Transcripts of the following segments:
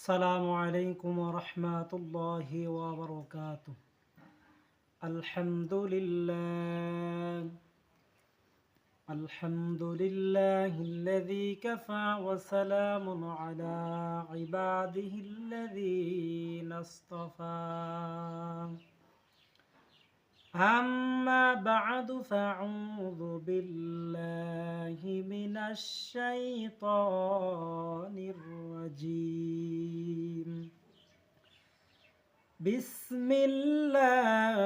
السلام عليكم ورحمة الله وبركاته. الحمد لله الذي كفى وسلام على عباده الذين اصطفى. أما بعد فأعوذ بالله من الشيطان الرجيم. بسم الله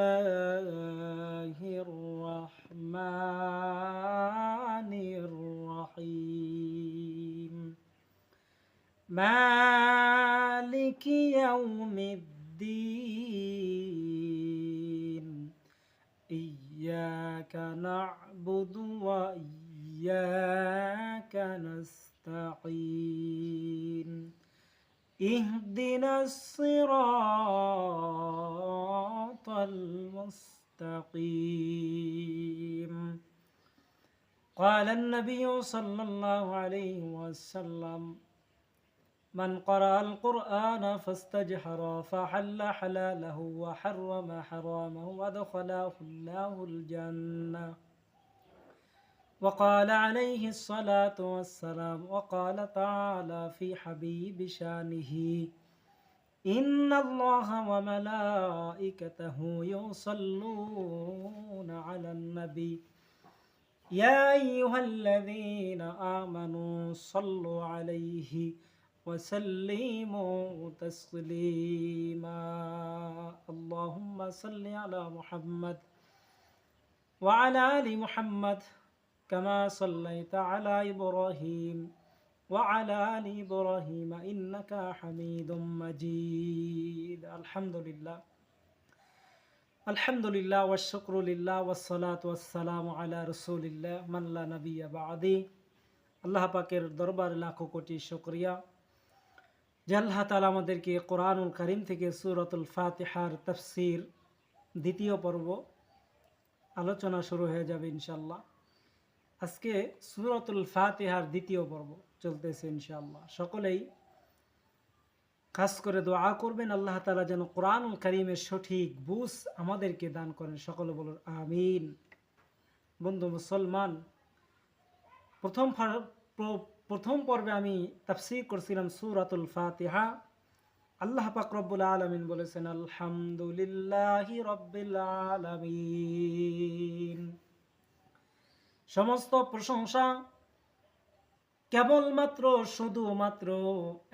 الرحمن الرحيم. مالك يوم الدين. إياك نعبد وإياك نستعين. اهدنا الصراط المستقيم. قال النبي صلى الله عليه وسلم: من قرأ القرآن فاستجهر فحل حلاله وحرم حرامه وادخله الله الجنة. وقال عليه الصلاة والسلام: وقال تعالى في حبيب شانه: إن الله وملائكته يصلون على النبي يا أيها الذين آمنوا صلوا عليه وسلموا تسليما. اللهم صل على محمد وعلى آل محمد كما صليت على إبراهيم وعلى آل إبراهيم إنك حميد مجيد. الحمد لله والشكر لله والصلاة والسلام على رسول الله من لا نبي بعدي. আল্লাহ পাকের দরবারে লাখো কোটি শুকরিয়া যে আল্লাহ তাআলা আমাদেরকে কোরআনুল কারীম থেকে সূরাতুল ফাতিহার তাফসীর দ্বিতীয় পর্ব আলোচনা শুরু হয়ে যাবে ইনশাআল্লাহ। আজকে সূরাতুল ফাতিহার দ্বিতীয় পর্ব চলতেছে ইনশাআল্লাহ। সকলেই খাস করে দোয়া করবেন আল্লাহ তাআলা যেন কোরআনুল কারীমের সঠিক বুঝ আমাদেরকে দান করেন। সকলে বলুন আমিন। বন্ধু মুসলমান, প্রথম পর্বে আমি তাফসীর করছিলাম সূরাতুল ফাতিহা। আল্লাহ পাক রব্বুল আলামিন বলেছেন আলহামদুলিল্লাহি রাব্বিল আলামিন। সমস্ত প্রশংসা কেবলমাত্র শুধুমাত্র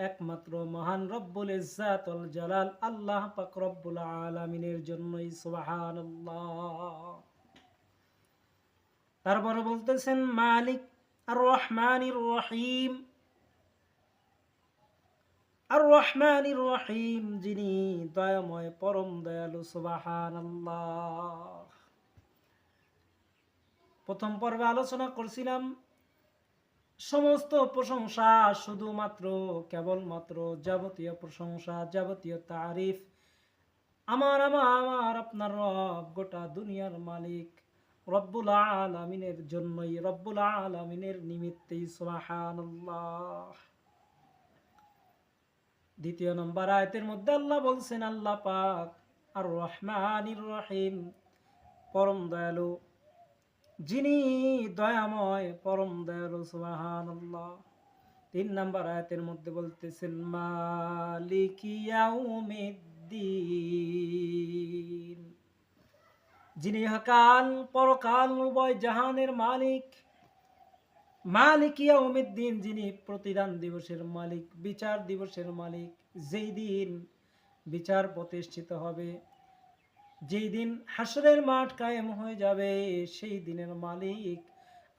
একমাত্র মহান রব্বুল ইজ্জাত ওয়াল জালাল আল্লাহ পাক রব্বুল আলামিনের জন্যই। সুবহানাল্লাহ। তারপরে বলতেছেন মালিক আর রহমানির রহিম। আর রহমানির রহিম, যিনি দয়াময় পরম দয়ালু। সুবহানাল্লাহ। প্রথম পর্বে আলোচনা করছিলাম সমস্ত প্রশংসা শুধুমাত্র কেবলমাত্র যাবতীয় প্রশংসা যাবতীয় তারিফ আমার আপনার রব, গোটা দুনিয়ার মালিক রব্বুল আলামিনের জন্যই, রব্বুল আলামিনের নিমিত্তেই। সুবহানাল্লাহ। দ্বিতীয় নম্বর আয়াতের মধ্যে আল্লাহ বলছেন আল্লাহ পাক আর রহমানির রহিম, পরম দয়ালু, যিনি দয়াময় পরম দয়ালু। সুবহানাল্লাহ। তিন নম্বর আয়াতের মধ্যে বলতেছেন মালিকি ইয়াউমিদ্দিন, যিনি ইহকাল পরকাল উভয় জাহানের মালিক। মালিক ইয়াউমিদ্দিন, যিনি প্রতিদান দিবসের মালিক, বিচার দিবসের মালিক। যেই দিন বিচার প্রতিষ্ঠিত হবে, যেই দিন হাসরের মাঠ কায়েম হয়ে যাবে, সেই দিনের মালিক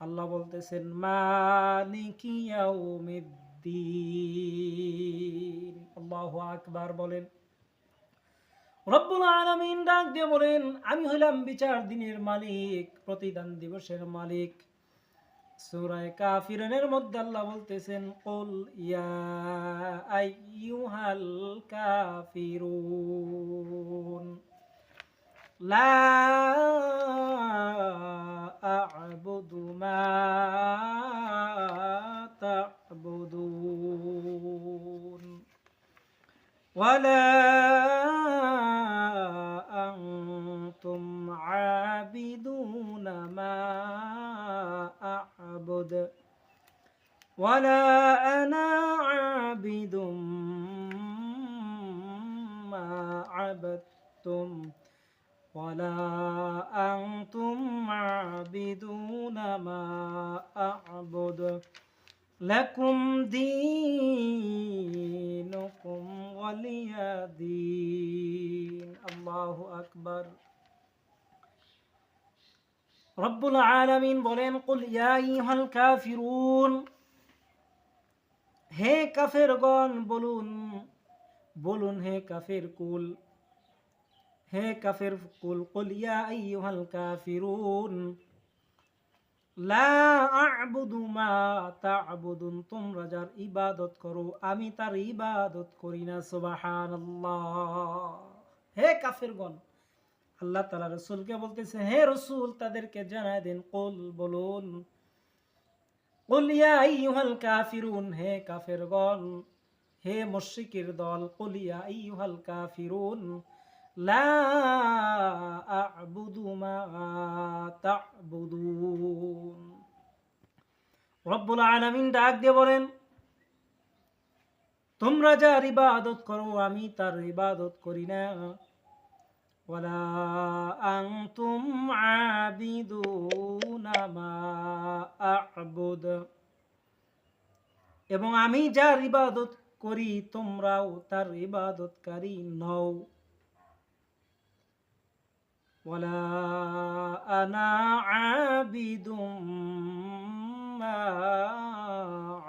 আল্লাহ বলতেছেন মালিক ইয়াউমিদ্দিন। আল্লাহু আকবার বলেন। রব্বুল আলামিন ডাক দিয়ে বলেন আমি হইলাম বিচার দিনের মালিক, প্রতিদান দিবসের মালিক। সূরা কাফিরুনের মধ্যে আল্লাহ বলতেছেন কুল ইয়া আইয়ুহাল কাফিরুন লা আ'বুদু মা তা'বুদুন। ولا أنتم عابدون ما أعبد ولا أنا عابد ما عبدتم ولا أنتم عابدون ما أعبد لكم دينكم ولي دين الله أكبر রব্বুল আলামিন বলেন কুল ইয়া আইয়ুহাল কাফিরুন হে কাফেরগণ বলুন বলুন হে কাফের কুল হে কাফের কুল কুল ইয়া আইয়ুহাল কাফিরুন লা আ'বুদু মা তা'বুদুন তোমরা যার ইবাদত করো আমি তার ইবাদত করি না সুবহানাল্লাহ হে কাফেরগণ আল্লাহ তাআলা রাসূলকে বলতেছে হে রাসূল তাদেরকে জানায় দেন কুল বলুন কুল ইয়া আইয়ুহাল কাফিরুন হে কাফেরগণ হে মুশরিকের দল কুল ইয়া আইয়ুহাল কাফিরুন লা আ'বুদু মা তা'বুদুন রব্বুল আলামিন ডাক দিয়ে বলেন তোমরা যার ইবাদত করো আমি তার ইবাদত করি না ওয়ালা আনতুম আবিদুনা মা আ'বুদ এবং আমি যার ইবাদত করি তোমরাও তার ইবাদতকারী নও ওয়ালা আনা আবিদুম মা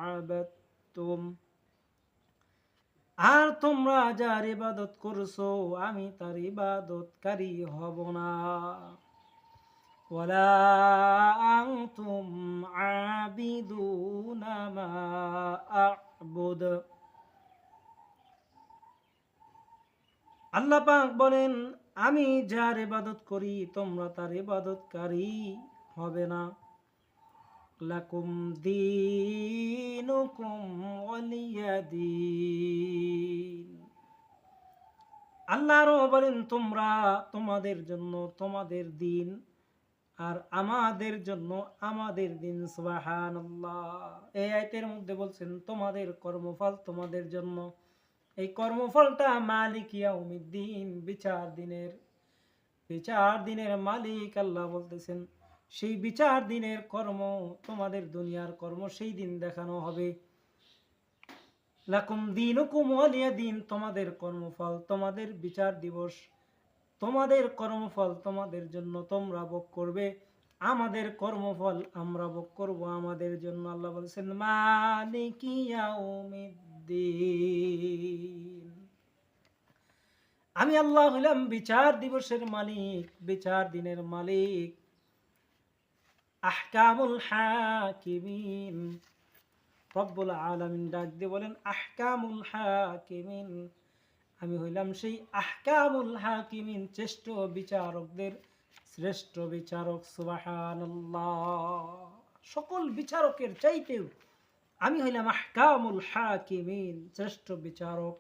আবাদতুম আর তোমরা যার ইবাদত করছো আমি তার ইবাদতকারী হব না ওয়ালা আনতুম আবিদুনা মা আ'বুদ আল্লাহ পাক বলেন আমি যার ইবাদত করি তোমরা তার ইবাদতকারী হবে না লাকুম দীনুকুম ওয়ালিয়া দীন আল্লাহও বলেন তোমরা তোমাদের জন্য তোমাদের দিন আর আমাদের জন্য আমাদের দিন সুবহানাল্লাহ এই আয়াতের মধ্যে বলছেন তোমাদের কর্মফল তোমাদের জন্য এই কর্মফলটা মালিক ইয়াউমিদ্দিন বিচার দিনের মালিক আল্লাহ বলতেছেন সেই বিচার দিনের কর্ম তোমাদের দুনিয়ার কর্ম সেই দিন দেখানো হবে লাকুম দীনুকুম ওয়ালিয়া দীন তোমাদের কর্মফল তোমাদের বিচার দিবস তোমাদের কর্মফল তোমাদের জন্য তোমরা ভোগ করবে আমাদের কর্মফল আমরা ভোগ করব আমাদের জন্য আল্লাহ বলেছেন মালিক ইয়াউমিদ্দিন আমি আল্লাহ হলাম বিচার দিবসের মালিক বিচার দিনের মালিক আহকামুল হাকিমিন রব্বুল আলামিন ডাক দিয়ে বলেন আহকামুল হাকিমিন আমি হইলাম সেই আহকামুল হাকিমিন শ্রেষ্ঠ বিচারক সুবহানাল্লাহ সকল বিচারকের চাইতেও আমি হইলাম আহকামুল হাকিমিন শ্রেষ্ঠ বিচারক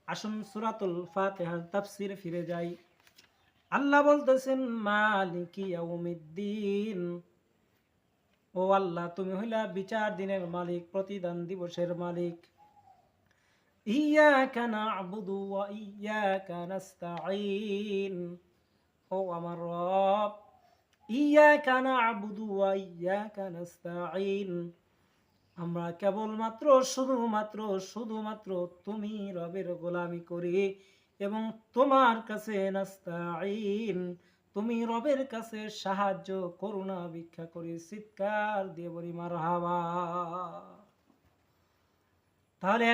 আসুন সূরাতুল ফাতিহার তাফসীর ফিরে যাই আল্লাহ বলতেছেন মালিকি ইয়াউমিদ্দিন ও আল্লাহ তুমি হইলা বিচার দিনের মালিক প্রতিদান দিবসের মালিক ইয়াকা না'বুদু ওয়া ইয়াকা নাস্তাঈন ও আমার রব ইয়াকা না'বুদু ওয়া ইয়াকা নাস্তাঈন আমরা কেবলমাত্র শুধুমাত্র তুমি রবের গোলামি করি এবং তোমার কাছে নাস্তাঈন তুমি রবের কাছে সাহায্য করুণা ভিক্ষা করি চিৎকার দিয়ে বলি মারহাবা তাহলে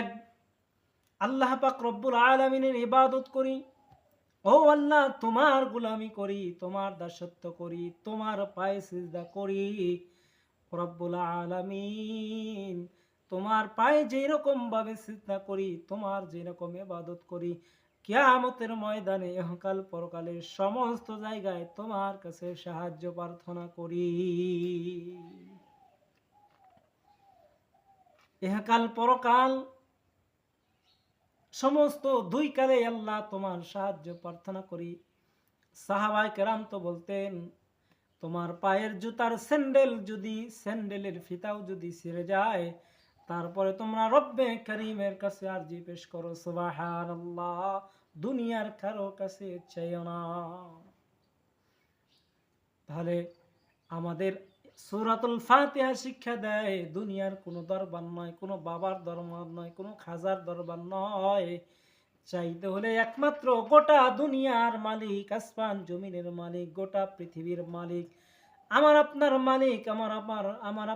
আল্লাহ পাক রব্বুল আলামিনের ইবাদত করি ও আল্লাহ তোমার গোলামি করি তোমার দাসত্ব করি তোমার পায়ে সিজদা করি রব্বুল আলামিন তোমার পায়ে যেরকম ভাবে সিজদা করি তোমার যেরকম ইবাদত করি কিয়ামতের ময়দানে ইহকাল পরকালের সমস্ত জায়গায় তোমার কাছে সাহায্য প্রার্থনা করি ইহকাল পরকাল সমস্ত দুই কালে আল্লাহ তোমার সাহায্য প্রার্থনা করি। সাহাবায়ে কেরাম তো বলতেন, তোমার পায়ের জুতার স্যান্ডেলের ফিতাও যদি ছিঁড়ে যায়, তারপরে তোমরা রব্বে করিমের কাছে আরজি পেশ করো সুবহানাল্লাহ, দুনিয়ার কারো কাছে চাইও না। তাহলে আমাদের সূরাতুল ফাতিহা শিক্ষা দেয়, দুনিয়ার কোনো দরবার নয়, কোনো বাবার দরবার নয়, কোনো খাজার দরবার নয়। চাইতে হলে একমাত্র গোটা দুনিয়ার মালিক, আসমান জমিনের মালিক, গোটা পৃথিবীর মালিক, আমার আপনার মালিক, আমার